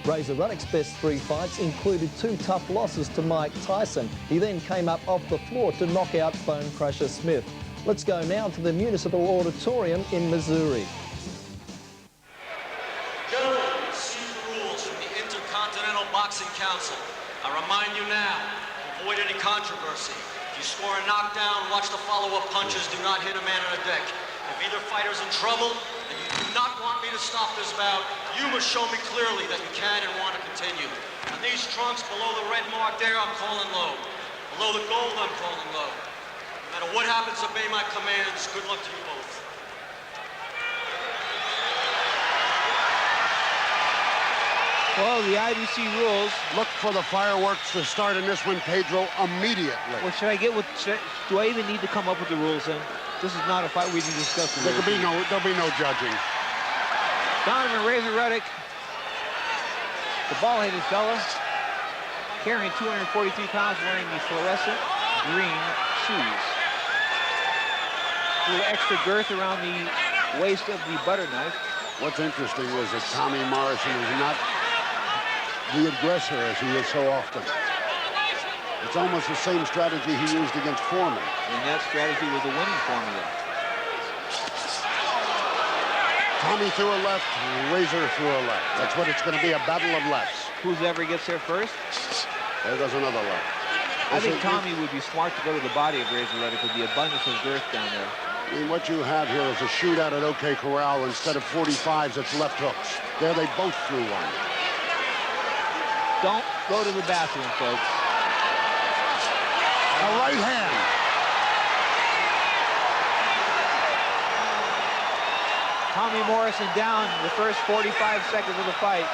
Razor Ruddock's best 3 fights included 2 tough losses to Mike Tyson. He then came up off the floor to knock out Bone Crusher Smith. Let's go now to the Municipal Auditorium in Missouri. Gentlemen, see the rules from the Intercontinental Boxing Council. I remind you now, to avoid any controversy. If you score a knockdown, watch the follow-up punches. Do not hit a man on a deck. If either fighter's in trouble and you do not want me to stop this bout, you must show me clearly that you can and want to continue. On these trunks below the red mark there, I'm calling low. Below the gold, I'm calling low. No matter what happens, obey my commands. Good luck to you both. Well, the IBC rules. Look for the fireworks to start in this one, Pedro, immediately. Well, should I get with? Do I even need to come up with the rules then? This is not a fight we need to discuss. There'll be no judging. Donovan Razor Ruddock, the ball-headed fella, carrying 243 pounds, wearing the fluorescent green shoes. A little extra girth around the waist of the butter knife. What's interesting is that Tommy Morrison is not the aggressor as he is so often. It's almost the same strategy he used against Foreman. And that strategy was a winning formula. Tommy threw a left, Razor threw a left. That's what it's going to be, a battle of lefts. Whoever gets there first? There goes another left. I think Tommy would be smart to go to the body of Razor Ruddock with the abundance of girth down there. I mean, what you have here is a shootout at OK Corral. Instead of 45s, it's left hooks. There they both threw one. Don't go to the bathroom, folks. A right hand. Tommy Morrison down the first 45 seconds of the fight.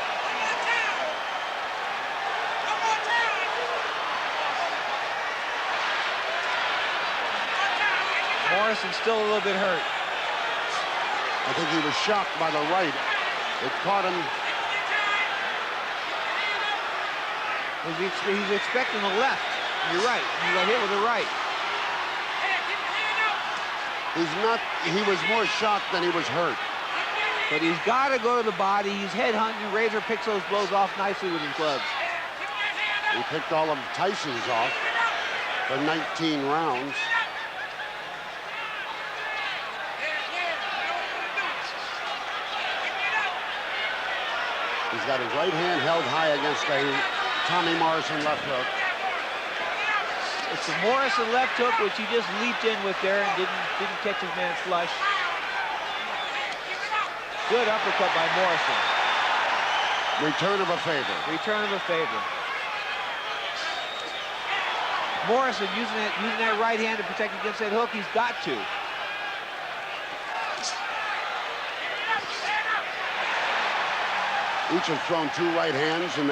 Morrison's still a little bit hurt. I think he was shocked by the right. It caught him. He's expecting the left. You're right. He got hit with the right. He was more shocked than he was hurt. But he's got to go to the body. He's headhunting. Razor picks those blows off nicely with his gloves. He picked all of Tyson's off for 19 rounds. He's got his right hand held high against a Tommy Morrison left hook. It's a Morrison left hook, which he just leaped in with there and didn't catch his man flush. Good uppercut by Morrison. Return of a favor. Return of a favor. Morrison using that right hand to protect against that hook. He's got to. Each have thrown 2 right hands, and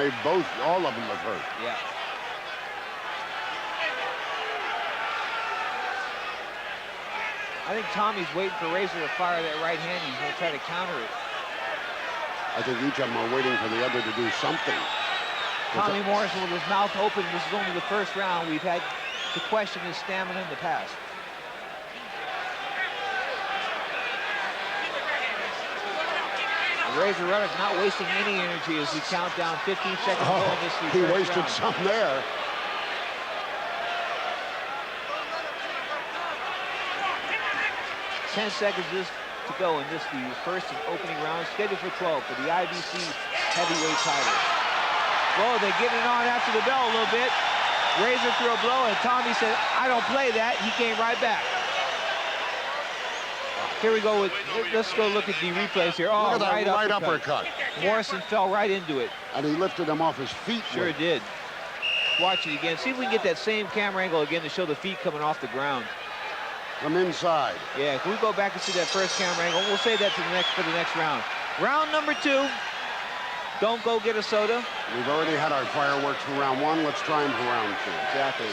all of them have hurt. Yeah. I think Tommy's waiting for Razor to fire that right hand. He's going to try to counter it. I think each of them are waiting for the other to do something. Tommy Morrison with his mouth open. This is only the first round. We've had to question his stamina in the past. Razor Ruddock not wasting any energy as we count down 15 seconds in this. He wasted some there. Ten seconds to go in this, the first and opening round, scheduled for 12 for the IBC heavyweight title. Whoa, they're getting on after the bell a little bit. Razor threw a blow, and Tommy said, "I don't play that." He came right back. Here we go. Let's go look at the replays here. Oh, look at that right uppercut. Morrison fell right into it. And he lifted him off his feet. Sure did. Watch it again. See if we can get that same camera angle again to show the feet coming off the ground. From inside. Yeah, if we go back and see that first camera angle, we'll save that for the next round. Round number 2. Don't go get a soda. We've already had our fireworks for round 1. Let's try them for round 2. Exactly.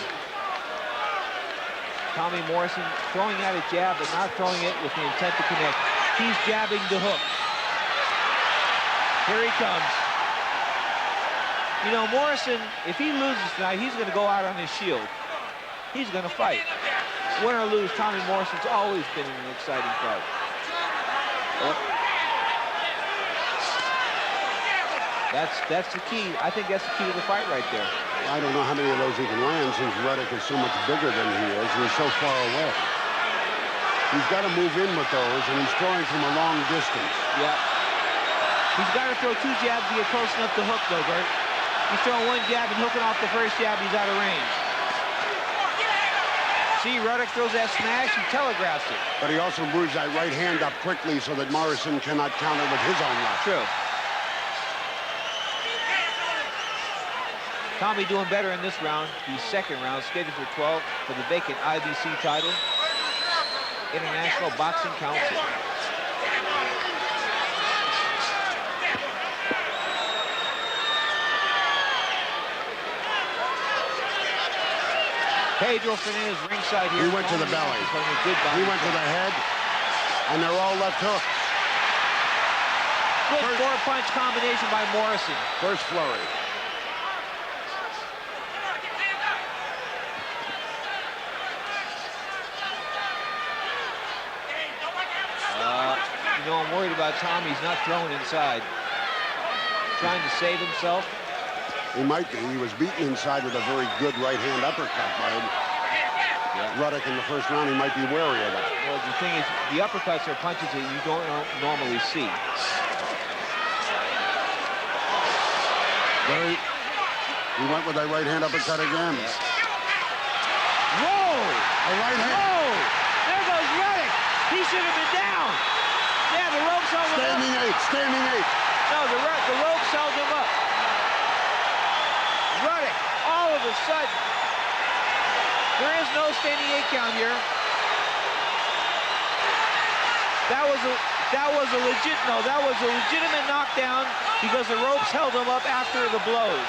Tommy Morrison throwing out a jab, but not throwing it with the intent to connect. He's jabbing the hook. Here he comes. You know, Morrison, if he loses tonight, he's going to go out on his shield. He's going to fight. Win or lose, Tommy Morrison's always been an exciting fight. That's the key. I think that's the key to the fight right there. I don't know how many of those he can land since Ruddock is so much bigger than he is and he's so far away. He's got to move in with those, and he's throwing from a long distance. Yeah. He's got to throw 2 jabs to get close enough to hook, though, Bert. He's throwing 1 jab and hooking off the first jab. He's out of range. See, Ruddock throws that smash. He telegraphs it. But he also moves that right hand up quickly so that Morrison cannot counter with his own left. True. Tommy doing better in this round, the second round, scheduled for 12 for the vacant IBC title. International Boxing Council. Pedro Fernandez ringside here. He went to the belly. He went to the head, and they're all left hooks. Good 4-punch combination by Morrison. First flurry. You know, I'm worried about Tommy. He's not throwing inside. Trying to save himself. He might be. He was beaten inside with a very good right-hand uppercut by Ruddock in the first round. He might be wary of that. Well, the thing is, the uppercuts are punches that you don't normally see. He went with a right-hand uppercut again. Yeah. Whoa! A right hand. Whoa! There goes Ruddock. He should have been down. Yeah, the ropes held him up. Standing 8, standing 8. No, the ropes held him up. Ruddock, all of a sudden, there is no standing 8 count here. That was a legitimate knockdown because the ropes held him up after the blows.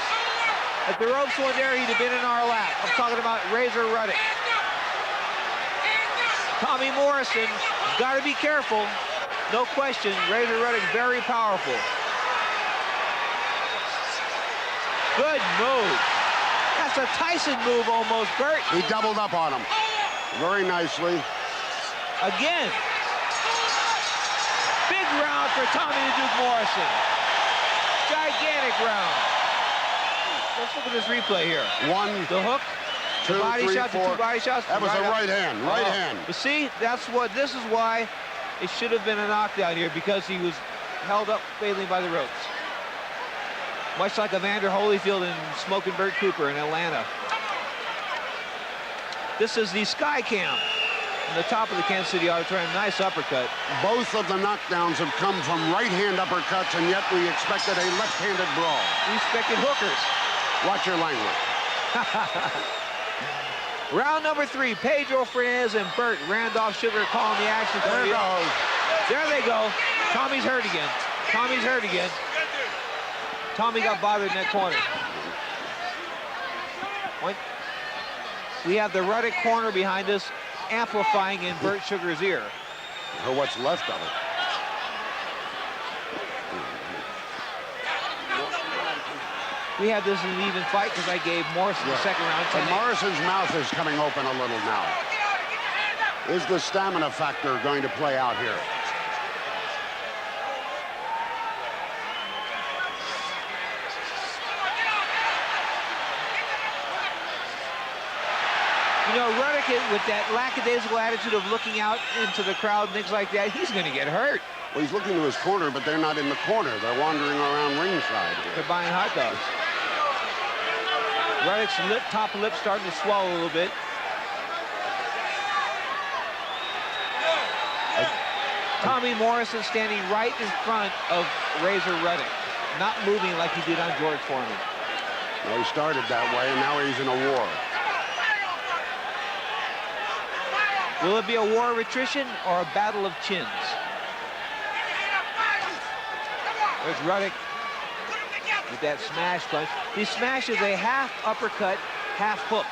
If the ropes weren't there, he'd have been in our lap. I'm talking about Razor Ruddock. Tommy Morrison, got to be careful. No question, Razor Ruddock very powerful. Good move. That's a Tyson move almost, Bert. He doubled up on him very nicely. Again. Big round for Tommy the Duke Morrison. Gigantic round. Let's look at this replay here. One, the hook, two, the body three, shot, the 2 body shots. That was a right hand, right hand. But see, this is why it should have been a knockdown here, because he was held up fatally by the ropes. Much like Evander Holyfield and Smoking Bert Cooper in Atlanta. This is the Sky Cam on the top of the Kansas City Auditorium. Nice uppercut. Both of the knockdowns have come from right-hand uppercuts, and yet we expected a left-handed brawl. We expected hookers. Watch your language. Round number 3, Pedro Fernandez and Bert Randolph Sugar calling the action. There it goes. There they go. Tommy's hurt again. Tommy's hurt again. Tommy got bothered in that corner. We have the Ruddock corner behind us, amplifying in Bert Sugar's ear. Or what's left of it. We have this in an even fight because I gave Morrison the second round. But Morrison's mouth is coming open a little now. Is the stamina factor going to play out here? You know, Ruddock, with that lackadaisical attitude of looking out into the crowd and things like that, he's going to get hurt. Well, he's looking to his corner, but they're not in the corner. They're wandering around ringside here. They're buying hot dogs. Ruddock's top lip starting to swell a little bit. Tommy Morrison standing right in front of Razor Ruddock, not moving like he did on George Foreman. Well, he started that way, and now he's in a war. Will it be a war of attrition or a battle of chins? There's Ruddock with that smash punch. He smashes a half uppercut, half hook.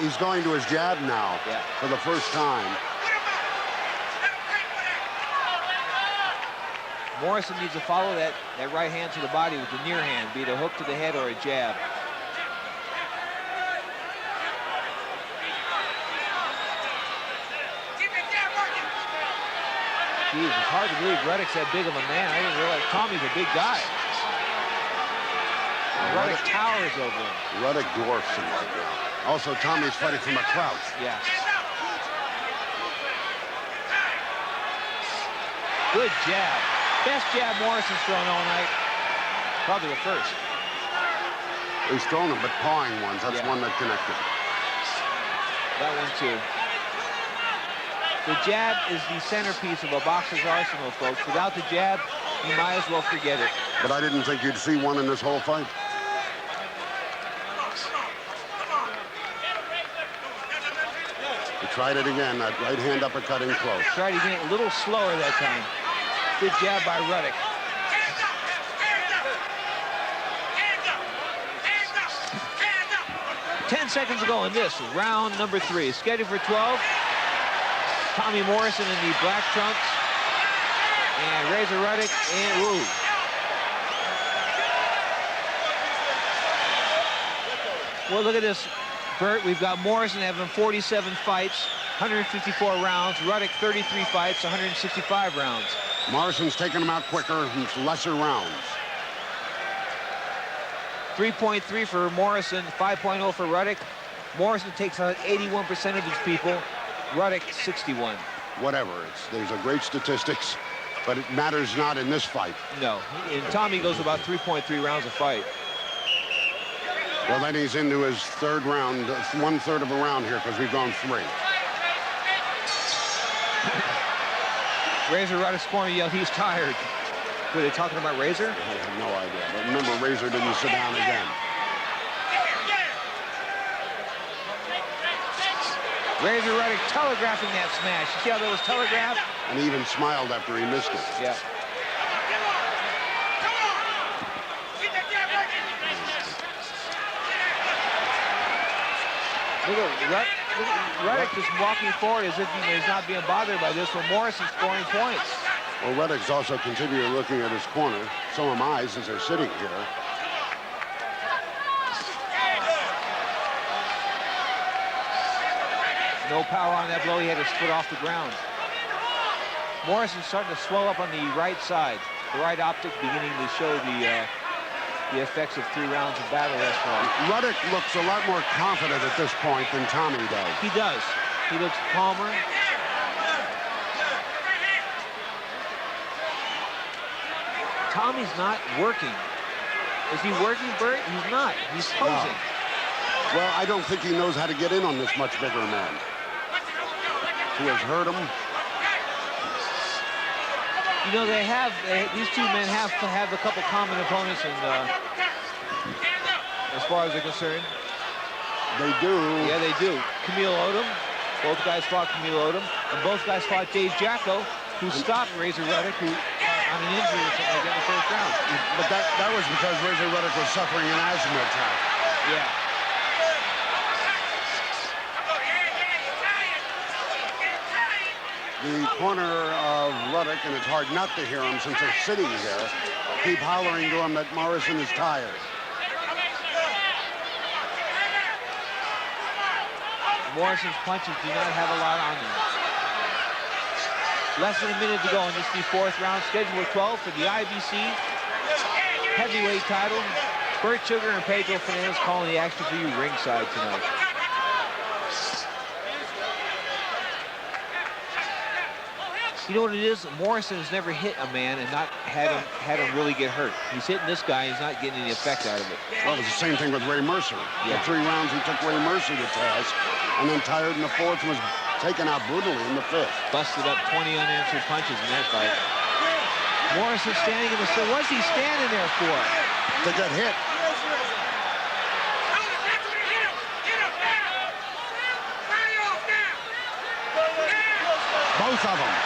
He's going to his jab now for the first time. Morrison needs to follow that right hand to the body with the near hand, be it a hook to the head or a jab. Geez, it's hard to believe Ruddock's that big of a man. I didn't realize Tommy's a big guy. Ruddock towers over him. Ruddock dwarfs him right now. Also, Tommy's fighting from a crouch. Yes. Good jab. Best jab Morrison's thrown all night. Probably the first. He's thrown them, but pawing ones. That's one that connected. That one, too. The jab is the centerpiece of a boxer's arsenal, folks. Without the jab, you might as well forget it. But I didn't think you'd see one in this whole fight. He tried it again, that right hand uppercut in close. Tried again, a little slower that time. Good jab by Ruddock. Ten seconds to go in this round number 3. Scheduled for 12. Tommy Morrison in the black trunks. And Razor Ruddock and woo. Well, look at this, Bert. We've got Morrison having 47 fights, 154 rounds. Ruddock 33 fights, 165 rounds. Morrison's taking him out quicker in lesser rounds. 3.3 for Morrison, 5.0 for Ruddock. Morrison takes out 81% of his people. Ruddock 61. Whatever, there's a great statistics, but it matters not in this fight. No, and Tommy goes about 3.3 rounds a fight. Well, then he's into his third round, 1/3 of a round here, because we've gone 3. Razor Ruddock's corner yelled, he's tired. Were they talking about Razor? I have no idea, but remember, Razor didn't sit down again. Razor Ruddock telegraphing that smash. You see how that was telegraphed? And he even smiled after he missed it. Yeah. Look at Ruddock just walking forward as if he's not being bothered by this, when Morrison's scoring points. Well, Ruddock's also continuing looking at his corner. So am I, since they're sitting here. No power on that blow. He had his foot off the ground. Morrison's starting to swell up on the right side. The right optic beginning to show the effects of 3 rounds of battle thus far. Ruddock looks a lot more confident at this point than Tommy does. He does. He looks calmer. Tommy's not working. Is he working, Bert? He's not. He's posing. No. Well, I don't think he knows how to get in on this much bigger man. He has hurt him. You know, these two men have a couple common opponents, and as far as they're concerned. They do. Yeah, they do. Camille Odom. Both guys fought Camille Odom, and both guys fought Dave Jacko, who stopped Razor Ruddock, who on an injury or something like that in the first round. But that was because Razor Ruddock was suffering an asthma attack. Yeah. The corner of Ruddock, and it's hard not to hear him since they're sitting here, keep hollering to him that Morrison is tired. Morrison's punches do not have a lot on them. Less than a minute to go in this the 4th round. Scheduled for 12 for the IBC heavyweight title. Bert Sugar and Pedro Fernandez calling the action for you ringside tonight. You know what it is? Morrison has never hit a man and not had him really get hurt. He's hitting this guy, he's not getting any effect out of it. Well, it was the same thing with Ray Mercer. Yeah. The 3 rounds he took Ray Mercer to task, and then tired in the 4th and was taken out brutally in the 5th. Busted up 20 unanswered punches in that fight. Morrison standing in the center. What's he standing there for? To get hit. Both of them.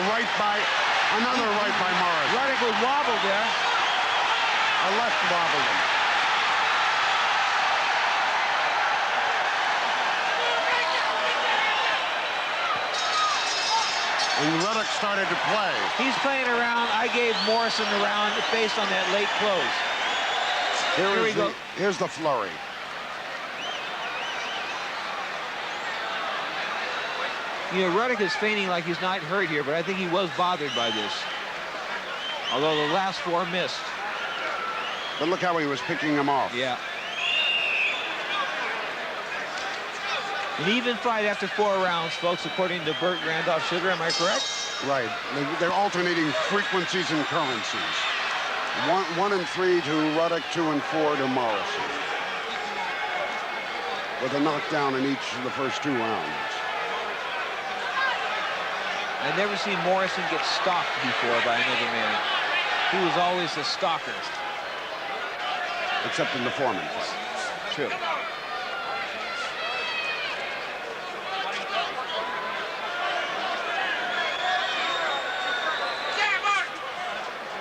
Another right by Morrison. Ruddock was wobbled there. A left wobbled him. And Ruddock started to play. He's playing around. I gave Morrison the round based on that late close. Here we go. Here's the flurry. You know, Ruddock is feigning like he's not hurt here, but I think he was bothered by this. Although the last 4 missed. But look how he was picking them off. Yeah. An even fight after 4 rounds, folks, according to Burt Randolph Sugar. Am I correct? Right. They're alternating frequencies and currencies. 1 and 3 to Ruddock, 2 and 4 to Morrison. With a knockdown in each of the first 2 rounds. I've never seen Morrison get stalked before by another man. He was always the stalker. Except in the Foreman. True.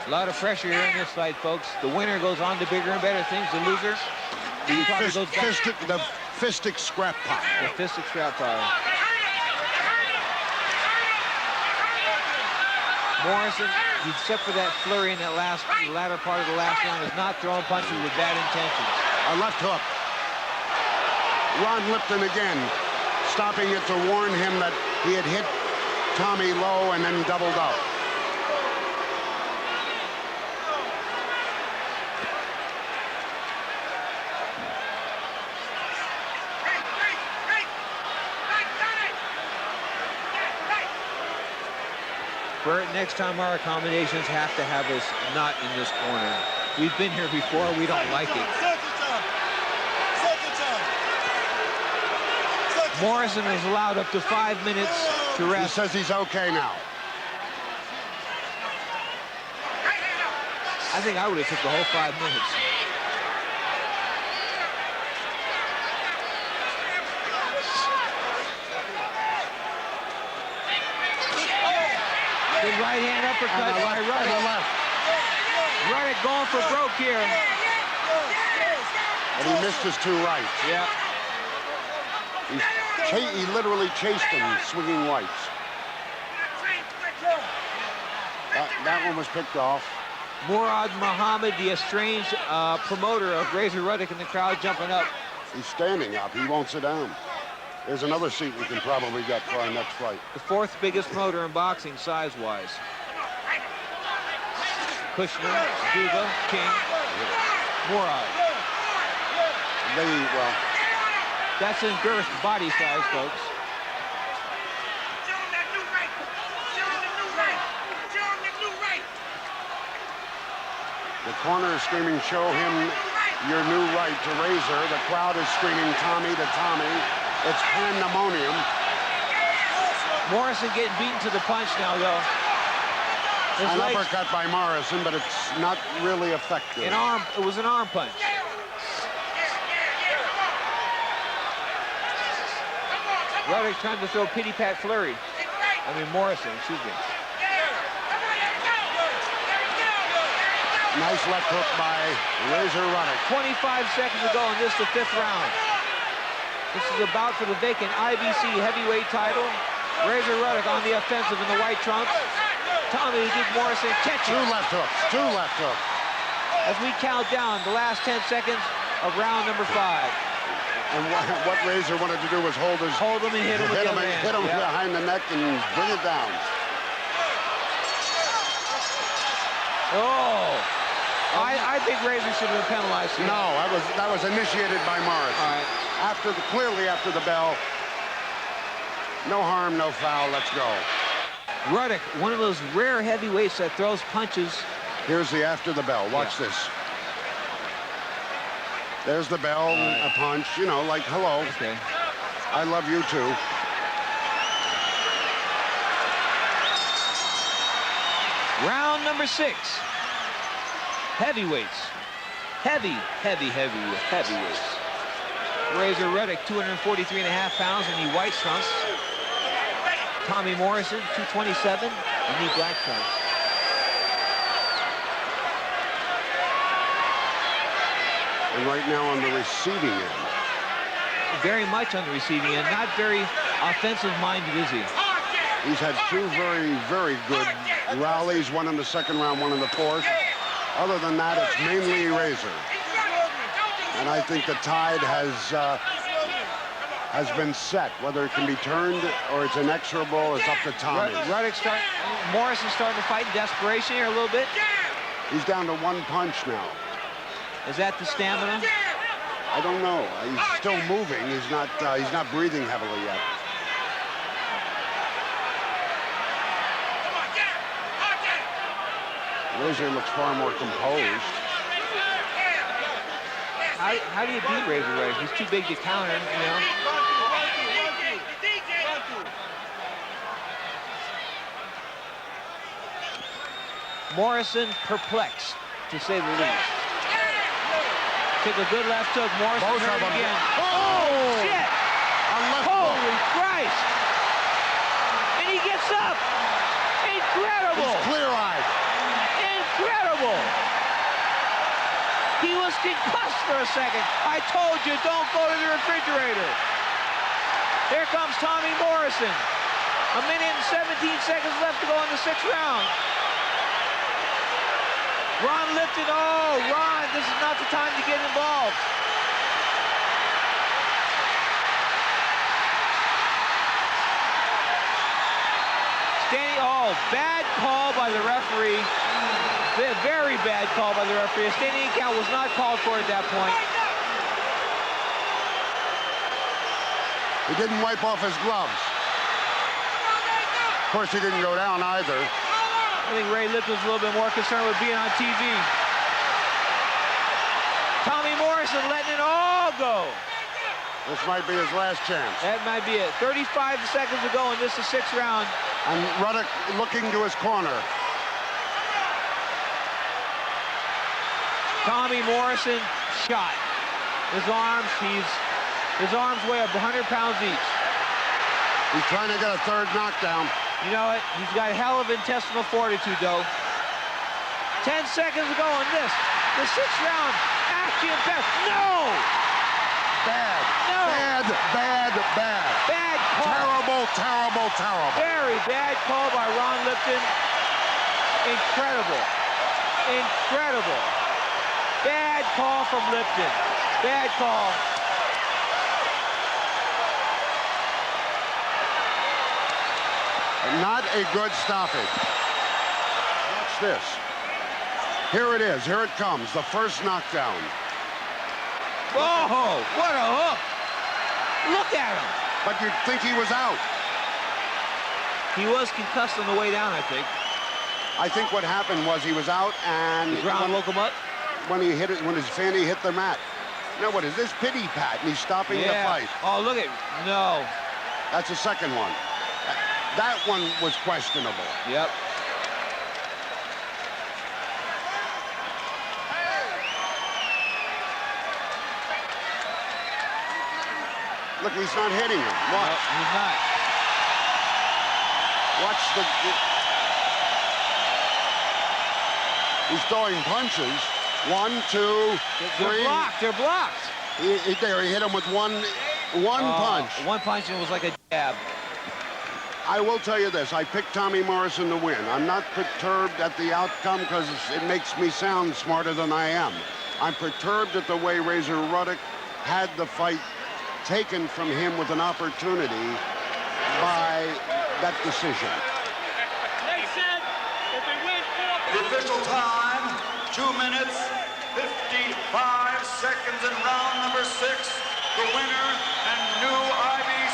A lot of pressure here in this fight, folks. The winner goes on to bigger and better things. The loser, he probably goes back. The fistic scrap pile. The fistic scrap pile. Morrison, except for that flurry in that latter part of the last round, is not throwing punches with bad intentions. A left hook. Ron Lipton again, stopping it to warn him that he had hit Tommy low and then doubled up. Burt, next time our accommodations have to have us not in this corner. We've been here before. We don't like it. Morrison is allowed up to 5 minutes to rest. He says he's okay now. I think I would have took the whole 5 minutes. Good right hand uppercut by Ruddock. Ruddock going for broke here. And he missed his 2 rights. Yeah. He literally chased him, swinging rights. That one was picked off. Murad Muhammad, the estranged promoter of Razor Ruddock, in the crowd jumping up. He's standing up. He won't sit down. There's another seat we can probably get for our next fight. The 4th biggest promoter in boxing, size-wise. Kushner, Duva, King, Murad. Well, that's in girth, body size, folks. the corner is screaming, "Show him your new right," to Razor. The crowd is screaming, "Tommy to Tommy." It's pandemonium. Morrison getting beaten to the punch now, though. An uppercut by Morrison, but it's not really effective. It was an arm punch. Ruddock trying to throw pity-pat flurry. I mean, Morrison, excuse me. Nice left hook by Razor Ruddock. 25 seconds to go in this, the 5th round. This is a bout for the vacant IBC heavyweight title. Razor Ruddock on the offensive in the white trunks. Tommy gives Morrison catching. 2 left hooks, 2 left hooks. As we count down the last 10 seconds of round number 5. And what Razor wanted to do was hold him and hit him behind the neck and bring it down. Oh, I think Razor should have been penalized here. No, that was initiated by Morrison. All right. Clearly after the bell. No harm, no foul. Let's go. Ruddock, one of those rare heavyweights that throws punches. Here's the after the bell. Watch this. There's the bell, a punch, you know, like, hello. Okay. I love you too. Round number 6. Heavyweights. Heavyweights. Razor Ruddock, 243.5 pounds in the white trunks. Tommy Morrison, 227 in the black trunks. And right now on the receiving end. Very much on the receiving end. Not very offensive-minded, is he? He's had 2 very, very good rallies. One in the 2nd round, one in the 4th. Other than that, it's mainly Razor. And I think the tide has has been set. Whether it can be turned or it's inexorable is up to Tommy. Morrison's starting to fight in desperation here a little bit. He's down to one punch now. Is that the stamina? I don't know. He's still moving. He's not breathing heavily yet. Razor looks far more composed. How do you beat Razor? He's too big to counter, you know. Morrison perplexed, to say the least. Took a good left hook. Morrison Both hurt of them. again. Oh! Shit! Holy Christ! And he gets up! Incredible! He's clear-eyed. Incredible! He was concussed for a second. I told you, don't go to the refrigerator. Here comes Tommy Morrison. 1 minute and 17 seconds left to go in the 6th round. Ron Lipton, oh, Ron, this is not the time to get involved. Standing, oh, bad call by the referee. Very bad call by the referee. A standing count was not called for at that point. He didn't wipe off his gloves. Of course, he didn't go down either. I think Ray Lipton's a little bit more concerned with being on TV. Tommy Morrison letting it all go. This might be his last chance. That might be it. 35 seconds to go, and this is 6th round. And Ruddock looking to his corner. Tommy Morrison shot. His arms weigh up 100 pounds each. He's trying to get a third knockdown. You know what? He's got a hell of intestinal fortitude, though. 10 seconds to go in this. The 6th round. Action pass. No! Bad. No. Bad. Bad call. Terrible. Very bad call by Ron Lipton. Incredible. Bad call from Lipton. Bad call. Not a good stoppage. Watch this. Here it is. Here it comes. The first knockdown. Oh, what a hook. Look at him. But you'd think he was out. He was concussed on the way down, I think. I think what happened was he was out and The ground woke him up. when he hit it, when his fanny hit the mat. Now what is this? Pity pat, and he's stopping the fight. Oh, look at no. That's the second one. That one was questionable. Yep. Look, he's not hitting him. Watch. No, he's not. Watch the... He's throwing punches. 1, 2, 3. They're blocked. They're blocked. He hit him with one punch. One punch, and it was like a jab. I will tell you this. I picked Tommy Morrison to win. I'm not perturbed at the outcome because it makes me sound smarter than I am. I'm perturbed at the way Razor Ruddock had the fight taken from him with an opportunity by that decision. They said if they win 4 The official time, 2 minutes, 55 seconds in round number 6. The winner and new IBC